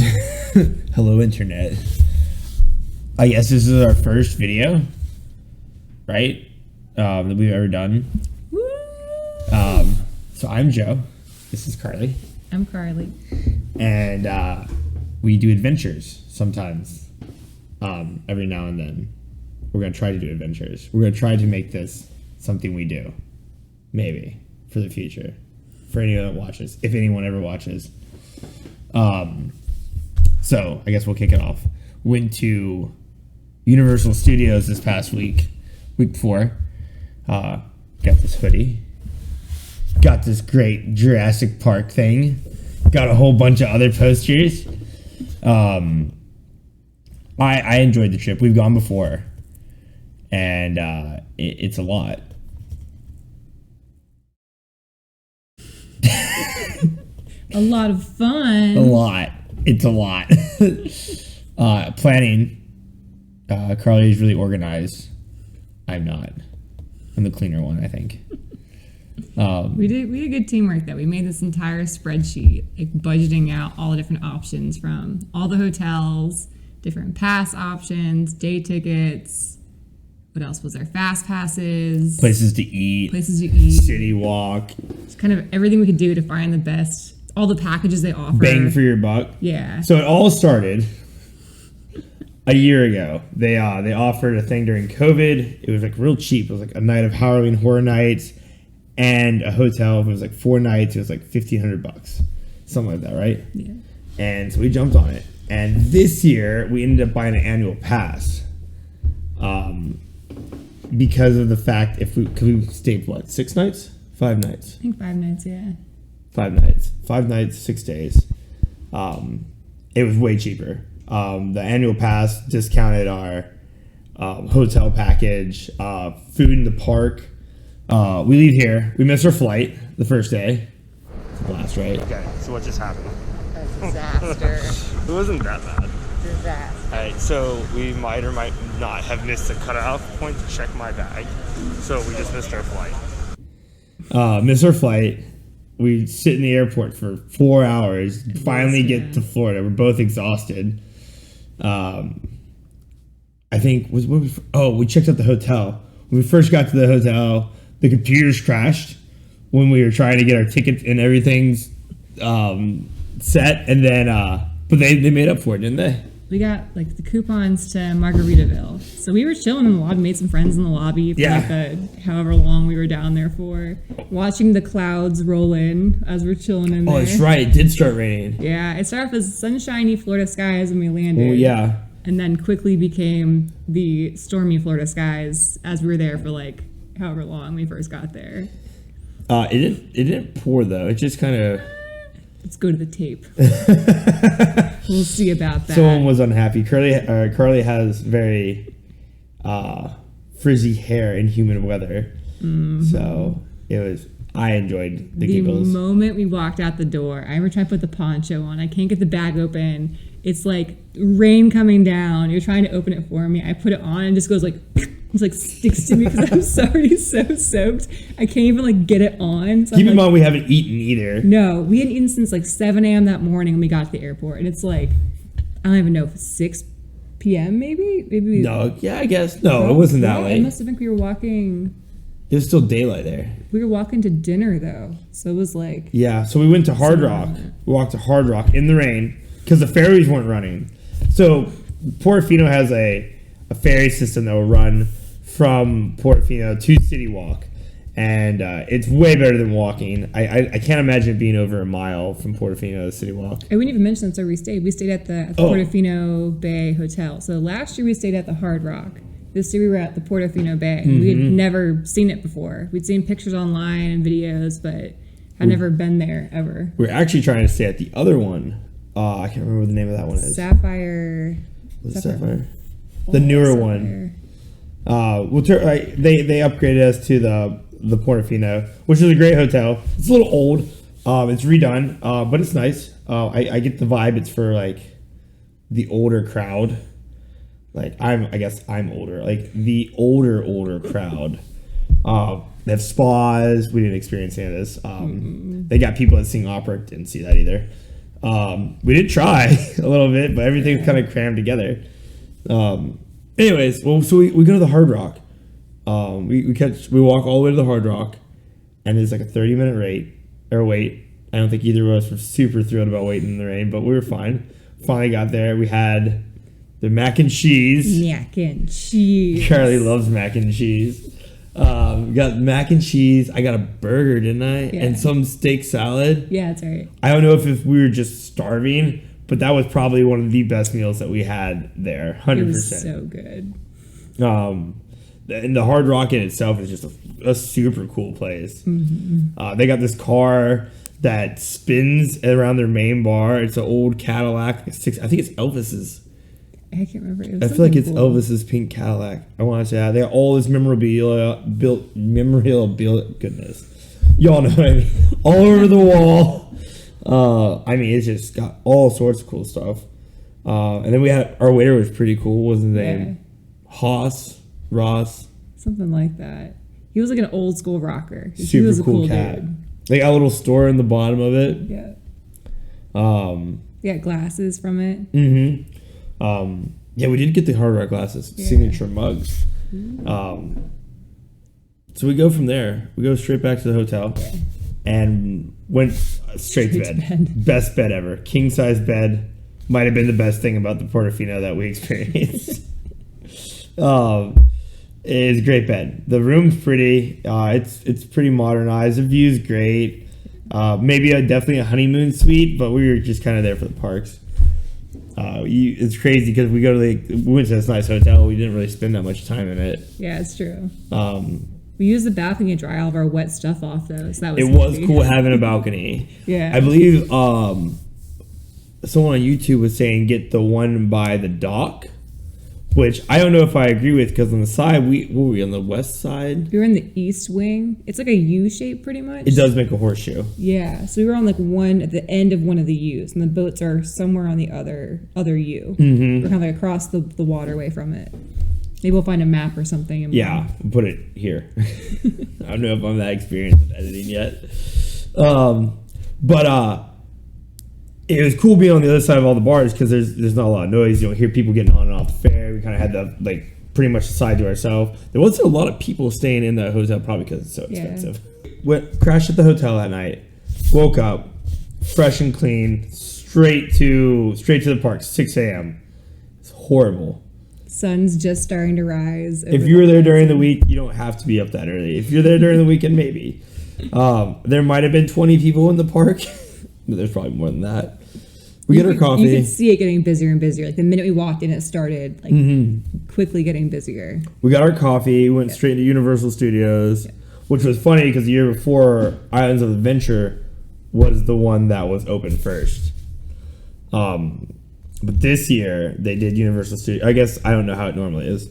Hello, internet. I guess this is our first video, right? That we've ever done. Woo! So I'm Joe. This is Carly. I'm Carly. And we do adventures sometimes. Every now and then. We're going to try to do adventures. We're going to try to make this something we do. Maybe. For the future. For anyone that watches. If anyone ever watches. So, I guess we'll kick it off. Went to Universal Studios this past week before. Got this hoodie. Got this great Jurassic Park thing. Got a whole bunch of other posters. I enjoyed the trip. We've gone before. And it's a lot. A lot of fun. A lot. It's a lot. Planning. Carly is really organized. I'm not. I'm the cleaner one, I think. We did good teamwork though. We made this entire spreadsheet, like budgeting out all the different options from all the hotels, different pass options, day tickets. What else was there? Fast passes. Places to eat. City walk. It's kind of everything we could do to find the best. All the packages they offer. Bang for your buck. Yeah. So it all started a year ago. They offered a thing during COVID. It was like real cheap. It was like a night of Halloween Horror Nights and a hotel. It was like 4 nights. It was like $1,500, something like that, right? Yeah. And so we jumped on it. And this year we ended up buying an annual pass, because of the fact because we stayed 6 nights, 5 nights. I think 5 nights. Yeah. 5 nights. 5 nights, 6 days. It was way cheaper. The annual pass discounted our hotel package, food in the park. We leave here. We missed our flight the first day. It's a blast, right? Okay, so what just happened? A disaster. It wasn't that bad. Disaster. Alright, so we might or might not have missed a cutoff point to check my bag. So we just missed our flight. Missed our flight. We sit in the airport for 4 hours. Finally get to Florida. We're both exhausted. I think we checked out the hotel. When we first got to the hotel, the computers crashed when we were trying to get our tickets and everything's set. And then, but they made up for it, didn't they? We got like the coupons to Margaritaville. So we were chilling in the lobby, made some friends in the lobby for however long we were down there for, watching the clouds roll in as we're chilling in there. Oh, that's right. It did start raining. Yeah, it started off as sunshiny Florida skies when we landed. Oh, yeah. And then quickly became the stormy Florida skies as we were there for like however long we first got there. It didn't pour though. It just kind of. Let's go to the tape. We'll see about that. Someone was unhappy. Carly has very frizzy hair in humid weather. Mm-hmm. So I enjoyed the giggles. The moment we walked out the door, I remember trying to put the poncho on. I can't get the bag open. It's like rain coming down. You're trying to open it for me. I put it on and it just goes like... It's like sticks to me because I'm already so soaked. I can't even like get it on. So Keep in mind we haven't eaten either. No, we hadn't eaten since like 7 a.m. that morning when we got to the airport. And it's like, I don't even know, 6 p.m. maybe? No, yeah, I guess. No, it wasn't that late. It must have been we were walking. It was still daylight there. We were walking to dinner though. So it was like. Yeah, so we went to Hard Rock. We walked to Hard Rock in the rain because the ferries weren't running. So Portofino has a ferry system that will run from Portofino to City Walk, and it's way better than walking. I can't imagine it being over a mile from Portofino to City Walk. I wouldn't even mention that's where we stayed. We stayed at the Portofino Bay Hotel. So last year we stayed at the Hard Rock. This year we were at the Portofino Bay. Mm-hmm. We had never seen it before. We'd seen pictures online and videos, but I'd never been there ever. We're actually trying to stay at the other one. I can't remember what the name of that one is. Sapphire. The newer one. They upgraded us to the Portofino, which is a great hotel. It's a little old. It's redone, but it's nice. I get the vibe. It's for like the older crowd. Like I guess I'm older. Like the older crowd. They have spas. We didn't experience any of this. They got people that sing opera. Didn't see that either. We did try a little bit, but everything's kind of crammed together. Anyways, well, so we go to the Hard Rock. We walk all the way to the Hard Rock, and it's like a 30-minute wait. I don't think either of us were super thrilled about waiting in the rain, but we were fine. Finally got there. We had the mac and cheese. Mac and cheese. Charlie loves mac and cheese. We got mac and cheese. I got a burger, didn't I? Yeah. And some steak salad. Yeah, that's right. I don't know if we were just starving, but that was probably one of the best meals that we had there. 100%. It was so good. And the Hard Rock in itself is just a super cool place. Mm-hmm. They got this car that spins around their main bar. It's an old Cadillac. I think it's Elvis's. I can't remember. It I was feel like it's cool. Elvis's pink Cadillac. I want to say that. They got all this memorabilia. Goodness. Y'all know what I mean. All over the wall. I mean, it's just got all sorts of cool stuff. And then we had, our waiter was pretty cool. What was his name? Ross. Something like that. He was like an old school rocker. He Super was a cool cat. dude. They got a little store in the bottom of it. Yeah. Yeah, glasses from it. Yeah, we did get the Hard Rock glasses, signature mugs. So we go from there. We go straight back to the hotel and went straight to bed. Best bed ever. King size bed. Might have been the best thing about the Portofino that we experienced. It's a great bed. The room's pretty. It's pretty modernized. The view's great. Maybe definitely a honeymoon suite, but we were just kind of there for the parks. It's crazy because we went to this nice hotel. We didn't really spend that much time in it. Yeah, it's true. We used the balcony to dry all of our wet stuff off, though. So that was was cool having a balcony. Yeah, I believe someone on YouTube was saying get the one by the dock, which I don't know if I agree with because on the side were we on the west side? We were in the east wing. It's like a U shape, pretty much. It does make a horseshoe. Yeah, so we were on like one at the end of one of the U's, and the boats are somewhere on the other U. Mm-hmm. We're kind of like across the waterway from it. Maybe we'll find a map or something. And Yeah, put it here. I don't know if I'm that experienced with editing yet. But it was cool being on the other side of all the bars because there's not a lot of noise. You don't hear people getting on and off the ferry. We kind of had the pretty much the side to ourselves. There wasn't a lot of people staying in the hotel probably because it's so expensive. Crashed at the hotel that night. Woke up fresh and clean. Straight to the park. 6 a.m. It's horrible. Sun's just starting to rise. If you were there during the week, you don't have to be up that early. If you're there during the weekend, maybe. There might have been 20 people in the park. But there's probably more than that. We get our coffee. You could see it getting busier and busier. Like the minute we walked in, it started quickly getting busier. We got our coffee. We went straight to Universal Studios, which was funny because the year before, Islands of Adventure was the one that was open first. But this year, they did Universal Studios. I guess I don't know how it normally is.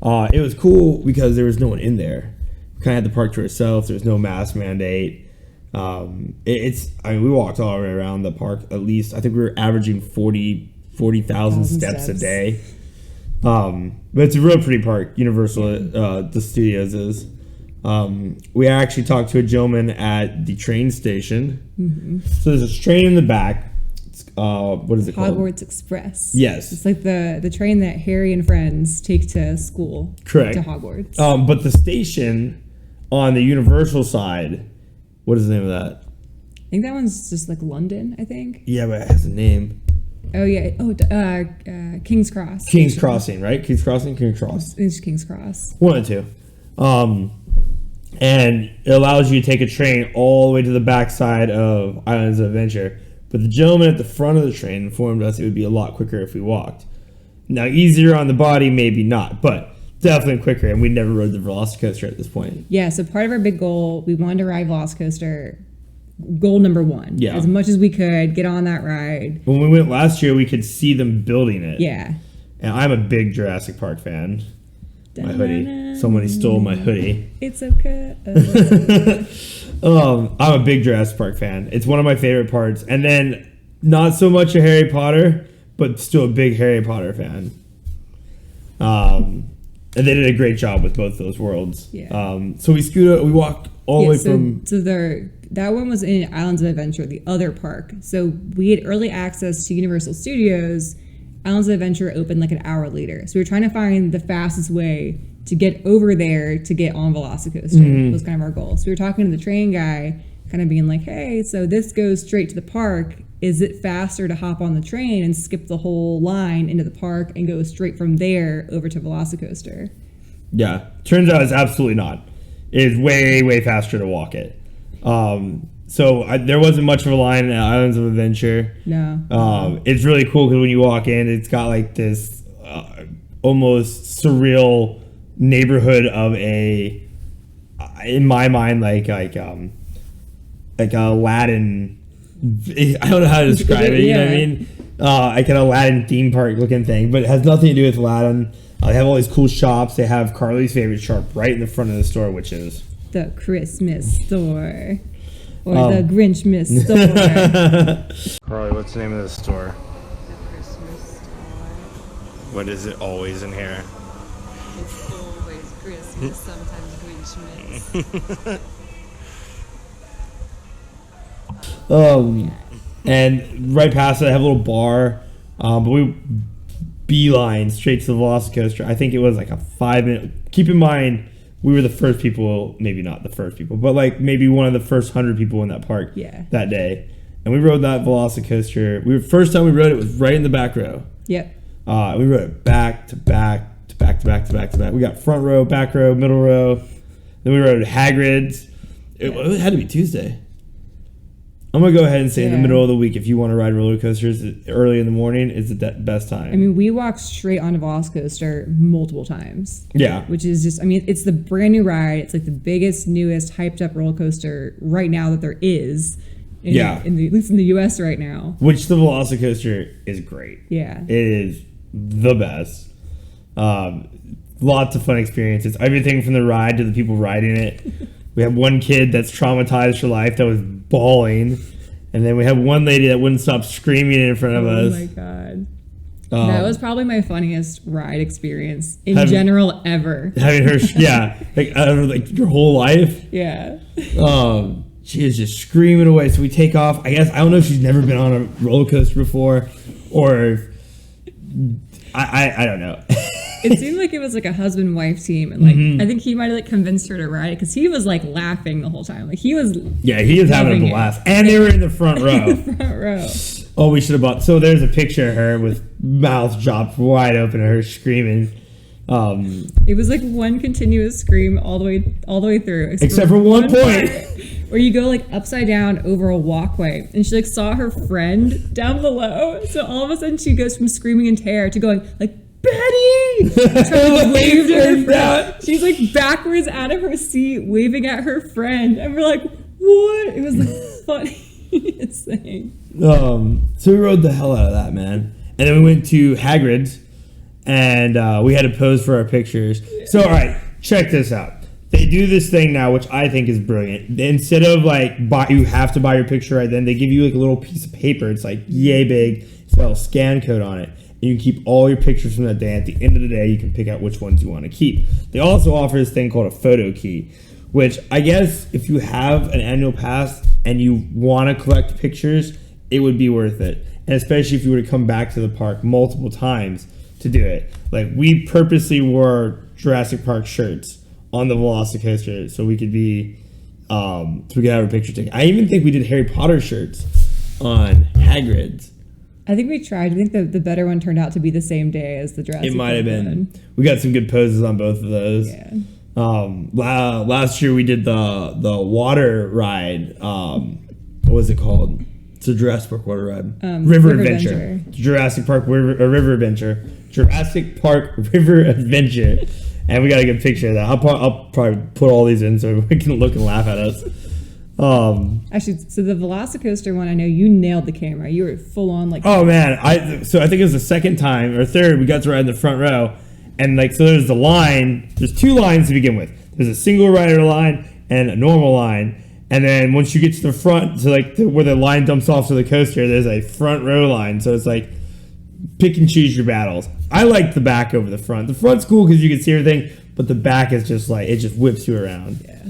It was cool because there was no one in there. We kind of had the park to ourselves. There was no mask mandate. We walked all the way around the park. At least I think we were averaging 40,000 steps a day. But it's a real pretty park. Universal, the studios is. We actually talked to a gentleman at the train station. Mm-hmm. So there's a train in the back. What is it called? Hogwarts Express. Yes. It's like the train that Harry and friends take to school. Correct. To Hogwarts. But the station on the Universal side, what is the name of that? I think that one's just like London, I think. Yeah, but it has a name. Oh, yeah. King's Cross. King's Crossing, right? King's Crossing? King's Cross. It's King's Cross. One of the two. And it allows you to take a train all the way to the backside of Islands of Adventure. But the gentleman at the front of the train informed us it would be a lot quicker if we walked. Now, easier on the body, maybe not, but definitely quicker. And we never rode the Velocicoaster at this point. Yeah, so part of our big goal, we wanted to ride Velocicoaster. Goal number one. Yeah. As much as we could, get on that ride. When we went last year, we could see them building it. Yeah. And I'm a big Jurassic Park fan. My hoodie. Somebody stole my hoodie. It's okay. I'm a big Jurassic Park fan. It's one of my favorite parts. And then not so much a Harry Potter, but still a big Harry Potter fan. And they did a great job with both those worlds. Yeah. So we walk all the way from... So that one was in Islands of Adventure, the other park. So we had early access to Universal Studios. Islands of Adventure opened like an hour later. So we were trying to find the fastest way to get over there to get on Velocicoaster. Was kind of our goal. So we were talking to the train guy, kind of being like, hey, so this goes straight to the park. Is it faster to hop on the train and skip the whole line into the park and go straight from there over to Velocicoaster? Yeah. Turns out it's absolutely not. It is way, way faster to walk it. There wasn't much of a line at Islands of Adventure. No. It's really cool because when you walk in, it's got like this almost surreal neighborhood of in my mind, like Aladdin. I don't know how to describe it. You know what I mean? Like an Aladdin theme park looking thing, but it has nothing to do with Aladdin. They have all these cool shops. They have Carly's favorite shop right in the front of the store, which is the Christmas store. Or the Grinchmas store. Carly, what's the name of the store? The Christmas store. What is it always in here? It's always Christmas, sometimes Grinchmas. And right past it, I have a little bar, but we beeline straight to the Velocicoaster. I think it was like a 5-minute. Keep in mind, we were the first people, maybe not the first people, but like maybe one of the first 100 people in that park that day. And we rode that Velocicoaster. First time we rode it was right in the back row. Yep. We rode it back to back to back to back to back to back. We got front row, back row, middle row. Then we rode Hagrid's. It had to be Tuesday. I'm going to go ahead and say in the middle of the week, if you want to ride roller coasters early in the morning, is the best time. I mean, we walked straight onto Velocicoaster multiple times. Yeah. Which is just, I mean, it's the brand new ride. It's like the biggest, newest, hyped up roller coaster right now that there is. At least in the U.S. right now. Which the Velocicoaster is great. Yeah. It is the best. Lots of fun experiences. Everything from the ride to the people riding it. We have one kid that's traumatized for life that was bawling. And then we have one lady that wouldn't stop screaming in front of us. Oh my God. That was probably my funniest ride experience in general ever. Having her, like your whole life. Yeah. She is just screaming away. So we take off. I don't know if she's never been on a roller coaster before, or I don't know. It seemed like it was like a husband-wife team, and like I think he might have like convinced her to ride it because he was like laughing the whole time. Like he was. Yeah, he was having a blast, and they were in the front row. Front row. Oh, we should have bought. So there's a picture of her with mouth dropped wide open, and her screaming. It was like one continuous scream all the way through, except for one point where you go like upside down over a walkway, and she like saw her friend down below. So all of a sudden, she goes from screaming in terror to going like, Betty! Trying to wave to her friend. She's like backwards out of her seat, waving at her friend. And we're like, what? It was the funniest thing. So we rode the hell out of that, man. And then we went to Hagrid's, and we had to pose for our pictures. So, all right, check this out. They do this thing now, which I think is brilliant. Instead of like, you have to buy your picture right then, they give you like a little piece of paper. It's like yay big. It's got a scan code on it. You can keep all your pictures from that day. At the end of the day, you can pick out which ones you want to keep. They also offer this thing called a photo key, which I guess if you have an annual pass and you want to collect pictures, it would be worth it. And especially if you were to come back to the park multiple times to do it. Like, we purposely wore Jurassic Park shirts on the Velocicoaster so we could be, so we could have a picture taken. I even think we did Harry Potter shirts on Hagrid's. I think we tried. I think the better one turned out to be the same day as the Jurassic Park. It might have been. One. We got some good poses on both of those. Yeah. Last year we did the water ride. What was it called? It's a Jurassic Park water ride. River Adventure. Jurassic Park River Adventure. Jurassic Park River Adventure. And we got a good picture of that. I'll probably put all these in so everyone can look and laugh at us. Actually, so the Velocicoaster one, I know you nailed the camera. You were full on like. Oh man, I think it was the second time or third we got to ride in the front row, and like so there's the line. There's two lines to begin with. There's a single rider line and a normal line, and then once you get to the front, where the line dumps off to the coaster, there's a front row line. So it's like pick and choose your battles. I like the back over the front. The front's cool because you can see everything, but the back is just like it just whips you around. Yeah.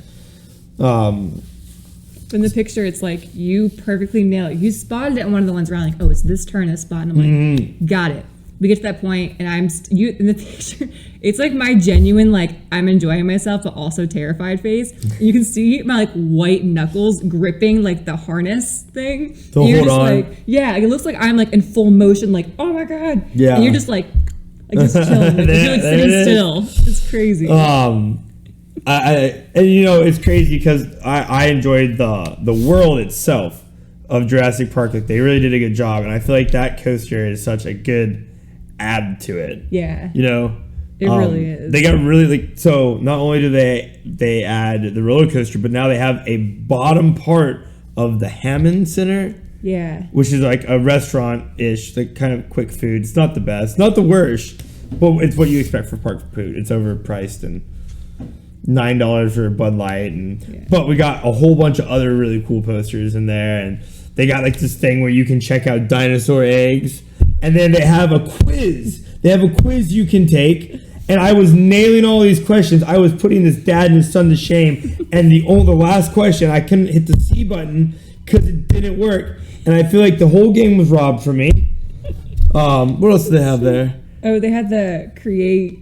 In the picture, it's like you perfectly nailed it. You spotted it on one of the ones around, like, oh, it's this turn, this spot, and I'm like, got it. We get to that point, and I'm you in the picture. It's like my genuine, like, I'm enjoying myself, but also terrified face. And you can see my like white knuckles gripping like the harness thing. So you're hold just on. like, yeah, like, it looks like I'm like in full motion, like, oh my god. Yeah. And you're just like just chilling. Like, you're like sitting still. It's crazy. And you know, it's crazy because I enjoyed the world itself of Jurassic Park. Like, they really did a good job, and I feel like that coaster is such a good add to it. Yeah. You know? It really is. They got really, like, so not only do they add the roller coaster, but now they have a bottom part of the Hammond Center. Yeah. Which is like a restaurant-ish, like kind of quick food. It's not the best, not the worst, but it's what you expect for park food. It's overpriced and $9 for a Bud Light, but we got a whole bunch of other really cool posters in there, and they got like this thing where you can check out dinosaur eggs, and then they have a quiz. They have a quiz you can take, and I was nailing all these questions. I was putting this dad and his son to shame, and the last question I couldn't hit the C button because it didn't work, and I feel like the whole game was robbed from me. What else do they have there? Oh, they had the create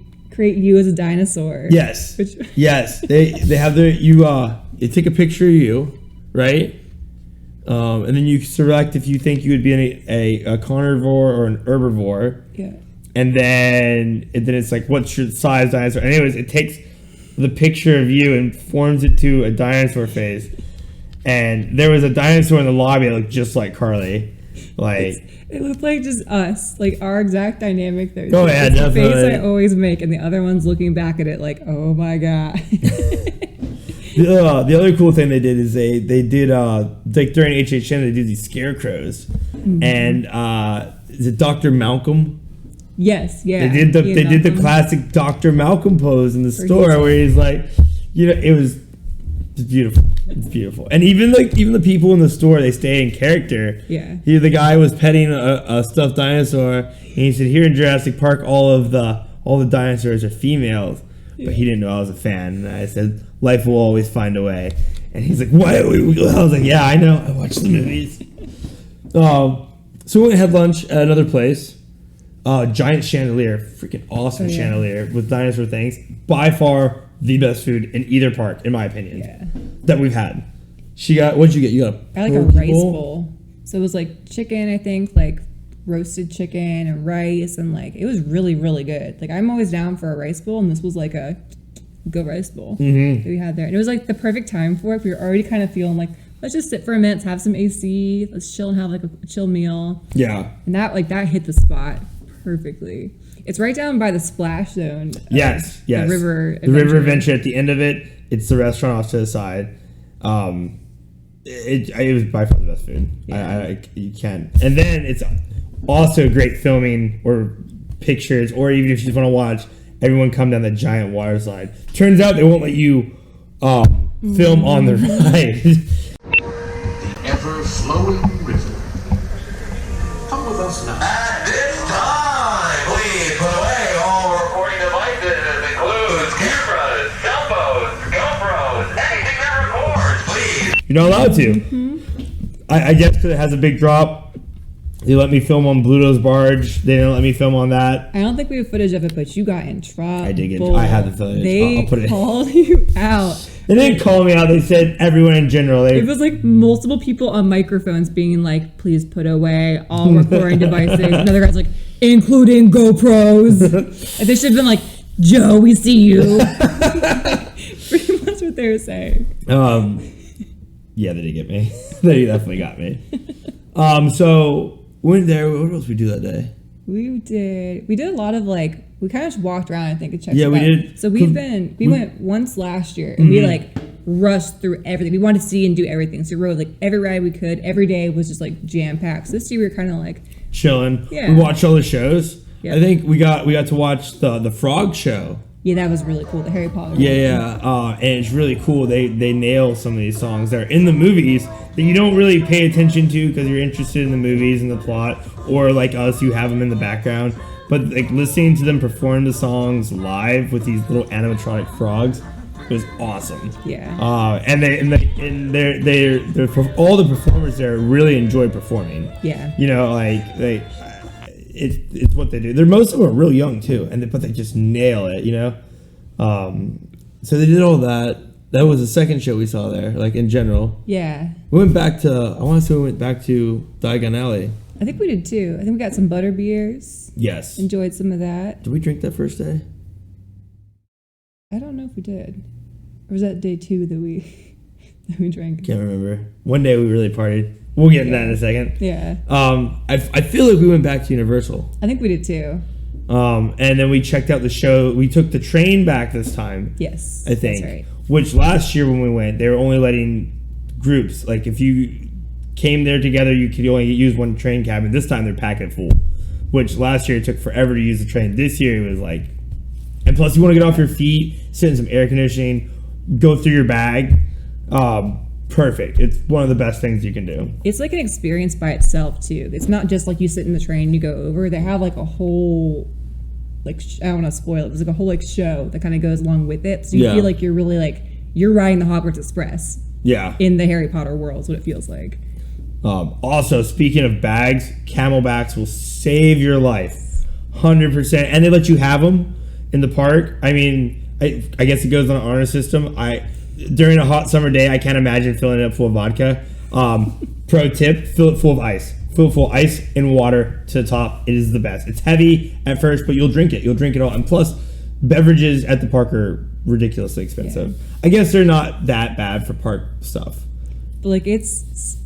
you as a dinosaur. Yes. Yes. They have their they take a picture of you, right? And then you select if you think you would be a carnivore or an herbivore. Yeah. And then it's like, what's your size dinosaur? Anyways, it takes the picture of you and forms it to a dinosaur face. And there was a dinosaur in the lobby that looked just like Carly. Like, it looked like just us, like our exact dynamic there. Oh yeah, it's the definitely. face I always make, and the other one's looking back at it like, oh my god. The other cool thing they did is they did like during HHN they did these scarecrows, and is it Dr. Malcolm? Yes, yeah. They did the classic Dr. Malcolm pose in the store where he's like, you know, it's beautiful. It's beautiful. And even the people in the store, they stay in character. Yeah. The guy was petting a stuffed dinosaur, and he said, here in Jurassic Park, all the dinosaurs are females. But he didn't know I was a fan. And I said, life will always find a way. And he's like, what? I was like, yeah, I know. I watched the movies. So we went and had lunch at another place. Giant chandelier. Freaking awesome chandelier with dinosaur things. By far the best food in either park, in my opinion. Yeah. That we've had. What'd you get? You got I like a rice bowl. So it was like chicken, I think, like roasted chicken and rice, and like it was really, really good. Like, I'm always down for a rice bowl, and this was like a good rice bowl that we had there. And it was like the perfect time for it. We were already kind of feeling like, let's just sit for a minute, have some AC, let's chill and have like a chill meal. Yeah. And that hit the spot perfectly. It's right down by the splash zone. Yes. The river adventure. The river adventure at the end of it. It's the restaurant off to the side. It was by far the best food. Yeah. You can't. And then it's also great filming or pictures, or even if you just want to watch everyone come down the giant water slide. Turns out they won't let you film on the ride. The ever-flowing river. Come with us now. At this time, please put away all recording devices, includes cameras, cell phones, GoPros, anything that records, please. You're not allowed to. I guess because it has a big drop. They let me film on Bluto's barge. They didn't let me film on that. I don't think we have footage of it, but you got in trouble. I did get. I had the footage. They I'll put it. called you out. They didn't call me out. They said everyone in general. It was like multiple people on microphones being like, please put away all recording devices. Another guy's like, including GoPros. And they should have been like, Joe, we see you. Pretty much what they were saying. Yeah, they did get me. They definitely got me. So went there. What else did we do that day? We did a lot of like, we kind of just walked around, I think, and checked Yeah, it we out. did. So we went once last year, and we like rushed through everything. We wanted to see and do everything. So we rode like every ride we could. Every day was just like jam packed. So this year we were kind of like chilling. Yeah. We watched all the shows. Yep. I think we got to watch the frog show. Yeah, that was really cool. The Harry Potter. Yeah. And it's really cool. They nail some of these songs that are in the movies that you don't really pay attention to because you're interested in the movies and the plot, or like us, you have them in the background. But like listening to them perform the songs live with these little animatronic frogs, It was awesome. Yeah. They're all the performers there really enjoy performing. Yeah. You know, like it's what they do. Most of them are real young too, but they just nail it. You know, so they did all that. That was the second show we saw there. Like in general, Yeah. we went back to. I want to say we went back to Diagon Alley. I think we did too. I think we got some butter beers. Yes. Enjoyed some of that. Did we drink that first day? I don't know if we did. Or was that day 2 that we that we drank? Can't remember. One day we really partied. We'll get into that in a second. Yeah. I feel like we went back to Universal. I think we did too. And then we checked out the show. We took the train back this time. Yes. I think. That's right. Which last year when we went, they were only letting groups. Like if you came there together, you could only use one train cabin. This time they're packing it full. Which last year it took forever to use the train. This year it was like, and plus you want to get off your feet, sit in some air conditioning, go through your bag. Perfect. It's one of the best things you can do. It's like an experience by itself too. It's not just like you sit in the train and you go over. They have like a whole, like I don't want to spoil it. There's like a whole like show that kind of goes along with it. So you feel like you're really like you're riding the Hogwarts Express. Yeah. In the Harry Potter world is what it feels like. Also, speaking of bags, Camelbacks will save your life, 100%. And they let you have them in the park. I mean, I guess it goes on an honor system. During a hot summer day, I can't imagine filling it up full of vodka. Pro tip, fill it full of ice. Fill it full of ice and water to the top. It is the best. It's heavy at first, but you'll drink it. You'll drink it all. And plus, beverages at the park are ridiculously expensive. Yeah. I guess they're not that bad for park stuff. But like it's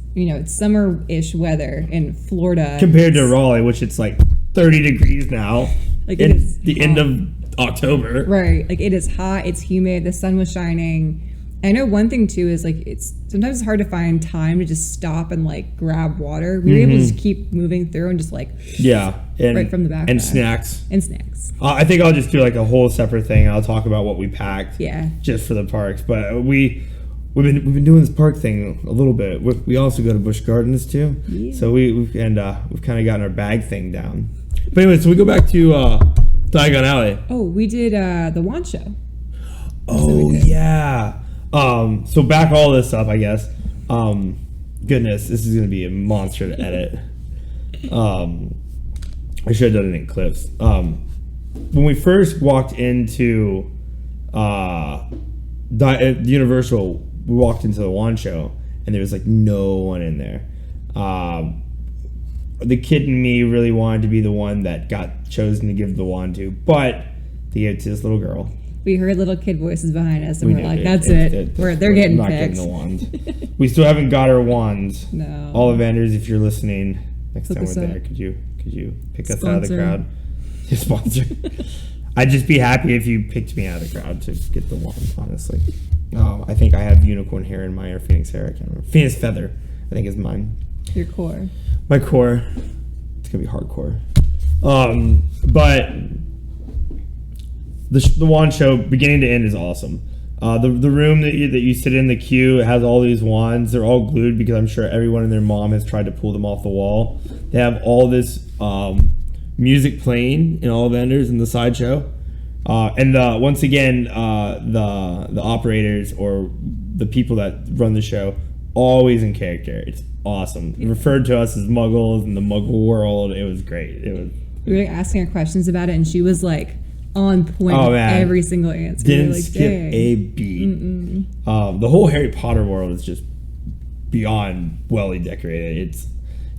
summer-ish weather in Florida. Compared to Raleigh, which it's like 30 degrees now. Like it's the end of October. Right. Like it is hot, it's humid, the sun was shining. I know one thing too is like sometimes it's hard to find time to just stop and like grab water. We were able to just keep moving through and just like right from the back and snacks. I think I'll just do like a whole separate thing. I'll talk about what we packed. Yeah. Just for the parks, but we've been doing this park thing a little bit. We also go to Busch Gardens too. Yeah. So we've kind of gotten our bag thing down. But anyway, so we go back to Diagon Alley. Oh, we did the wand show. Oh yeah. So back all this up, I guess. Goodness, this is gonna be a monster to edit. I should have done it in clips. When we first walked into Universal, we walked into the wand show, and there was like no one in there. The kid in me really wanted to be the one that got chosen to give the wand to, but they gave it to this little girl. We heard little kid voices behind us, and we're like, "That's it. They're getting not picked." Getting the wand. We still haven't got our wands. No. All the vendors, if you're listening, next Hook time we're us up. there, could you pick us Sponsor. out of the crowd? Sponsor. I'd just be happy if you picked me out of the crowd to get the wand. Honestly, I think I have unicorn hair in mine or phoenix hair. I can't remember. Phoenix feather, I think is mine. Your core. My core. It's gonna be hardcore. But the wand show, beginning to end, is awesome. The room that you sit in, the queue, it has all these wands. They're all glued because I'm sure everyone and their mom has tried to pull them off the wall. They have all this music playing in all vendors in the sideshow. And once again, the operators or the people that run the show, always in character. It's awesome. Referred to us as muggles in the muggle world. It was great. We were asking her questions about it, and she was like on point with every single answer. Didn't like, skip a beat. The whole Harry Potter world is just beyond welly decorated. It's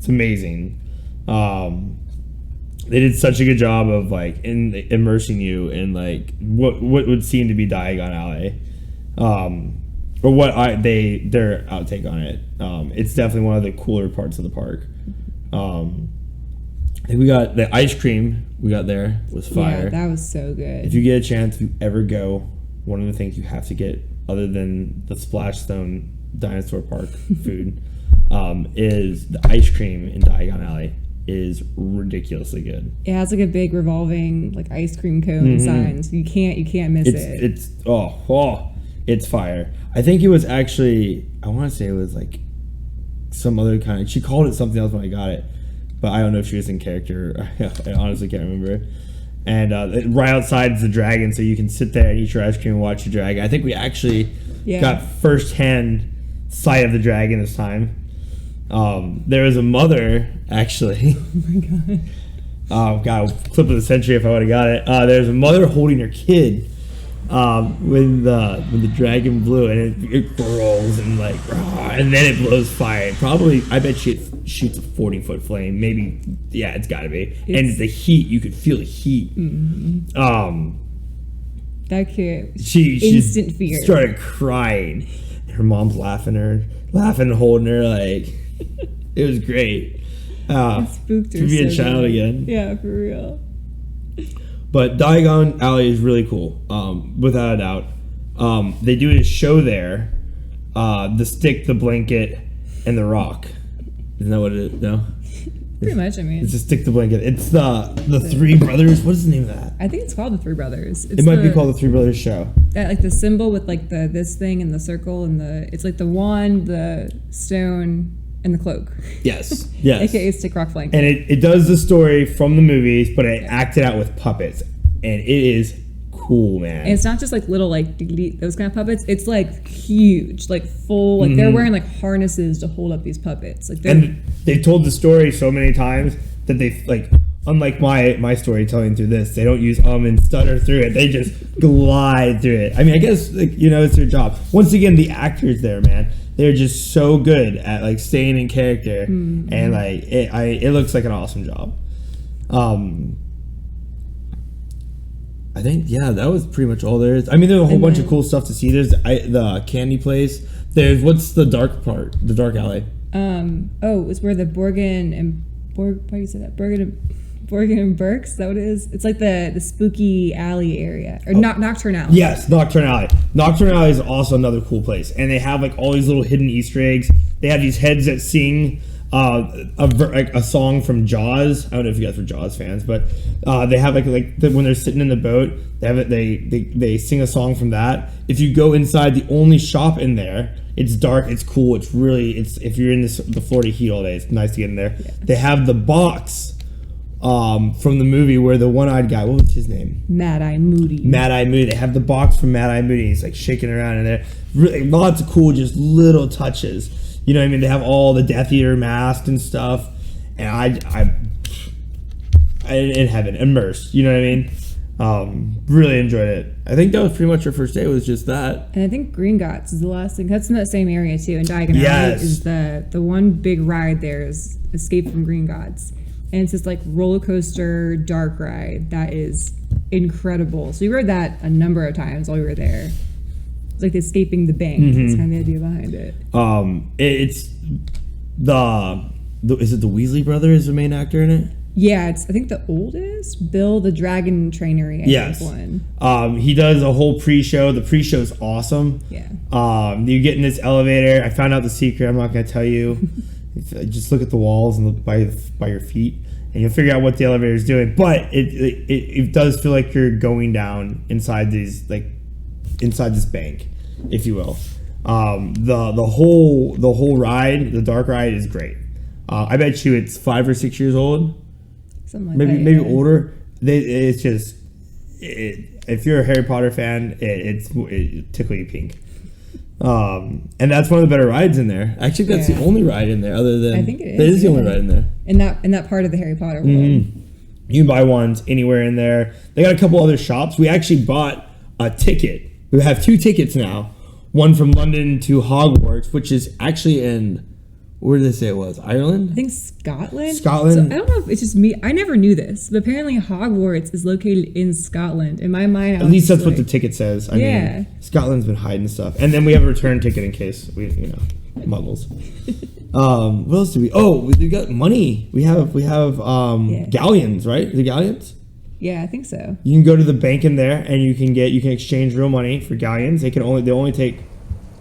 amazing. They did such a good job of like immersing you in like what would seem to be Diagon Alley, or what their outtake on it. It's definitely one of the cooler parts of the park. I think we got the ice cream we got there was fire. Yeah, that was so good. If you get a chance, if you ever go, one of the things you have to get, other than the Splashstone Dinosaur Park food, is the ice cream in Diagon Alley. Is ridiculously good. It has like a big revolving like ice cream cone sign, so you can't miss it. It's fire. I think it was actually, I want to say it was like some other kind of, she called it something else when I got it, but I don't know if she was in character. I honestly can't remember. And right outside is the dragon, so you can sit there and eat your ice cream and watch the dragon. I think we actually got firsthand sight of the dragon this time. There was a mother, actually. Oh my god. Oh god, clip of the century if I would have got it. There's a mother holding her kid when the dragon blew, and it rolls and like, and then it blows fire. Probably, I bet you it shoots a 40-foot flame. Maybe, yeah, it's got to be. And the heat, you could feel the heat. Mm-hmm. That kid, she instant fear. Started crying. Her mom's laughing, holding her like. It was great. It spooked her. To be a so child good. again. Yeah, for real. But Diagon Alley is really cool, without a doubt. They do a show there, the stick, the blanket, and the rock. Isn't that what it is? No? Pretty much, I mean. It's a stick, the blanket. It's the Three Brothers. What is the name of that? I think it's called the Three Brothers. It might be called the Three Brothers show. Like the symbol with like this thing and the circle and it's like the wand, the stone, and the cloak. Yes. Yes. AKA stick, rock, blanket. And it does the story from the movies, but it acted out with puppets. And it is cool, man. And it's not just like little like those kind of puppets. It's like huge, like full. Like they're wearing like harnesses to hold up these puppets. Like and they've told the story so many times that they like, unlike my storytelling through this, they don't use and stutter through it. They just glide through it. I mean, I guess like, it's their job. Once again, the actors there, man, they're just so good at like staying in character, and like it looks like an awesome job. I think that was pretty much all there is. I mean, there's a whole bunch of cool stuff to see. There's the candy place. There's what's the dark part? The dark alley. It's where the Borgin and how do you say that? Borgin and Burks. Is that what it is? It's like the spooky alley area or Nocturne Alley. Yes, Nocturne Alley. Nocturne Alley is also another cool place, and they have like all these little hidden Easter eggs. They have these heads that sing a song from Jaws. I don't know if you guys were Jaws fans, but they have when they're sitting in the boat, they sing a song from that. If you go inside the only shop in there, it's dark, it's cool, it's if you're in the Florida heat all day, it's nice to get in there. Yeah. They have the box from the movie where the one-eyed guy, what was his name? Mad Eye Moody. They have the box from Mad Eye Moody. He's like shaking around in there. Really, lots of cool, just little touches. You know what I mean? They have all the Death Eater masks and stuff, and I in heaven, immersed. You know what I mean? Really enjoyed it. I think that was pretty much our first day. Was just that. And I think Green Gots is the last thing. That's in that same area too. And Diagon Alley is the one big ride there is Escape from Green Gots, and it's this like roller coaster dark ride that is incredible. So we rode that a number of times while we were there. It's like escaping the bank. That's kind of the idea behind it. It's is it the Weasley brother is the main actor in it? Yeah, it's I think the oldest Bill the Dragon Trainery. I think one. He does a whole pre-show. The pre-show is awesome. Yeah. You get in this elevator. I found out the secret. I'm not gonna tell you. Just look at the walls and look by your feet, and you'll figure out what the elevator is doing. But it does feel like you're going down inside this bank, if you will. The whole ride, the dark ride, is great. I bet you it's 5 or 6 years old. Something like maybe that, older. It's just if you're a Harry Potter fan, it tickle you pink. And that's one of the better rides in there. Actually, that's the only ride in there. Other than I think it is. That is the only ride in there. In that part of the Harry Potter world. You can buy ones anywhere in there. They got a couple other shops. We actually bought a ticket. We have 2 tickets now. One from London to Hogwarts, which is actually in, where did they say it was? Ireland? I think Scotland. So I don't know if it's just me. I never knew this, but apparently Hogwarts is located in Scotland. In my mind, at least that's what the ticket says. I mean, Scotland's been hiding stuff. And then we have a return ticket in case we, muggles. What else do we? Oh, we got money. We have galleons, right? The galleons. Yeah, I think so. You can go to the bank in there, and you can exchange real money for galleons. They only take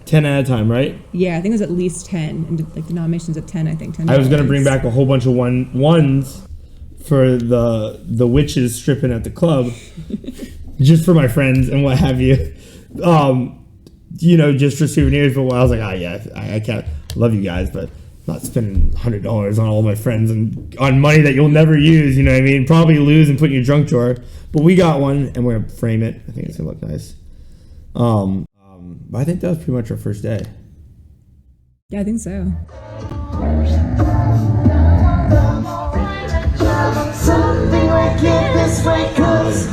10 at a time, right? Yeah, I think it was at least 10, and like denominations of 10. I think 10. I was gonna bring back a whole bunch of ones for the witches stripping at the club, just for my friends and what have you. Just for souvenirs. But I was like, I can't. Love you guys, but not spending $100 on all my friends and on money that you'll never use. You know what I mean? Probably lose and put in your junk drawer. But we got one, and we're gonna frame it. I think it's gonna look nice. But I think that was pretty much our first day. Yeah, I think so.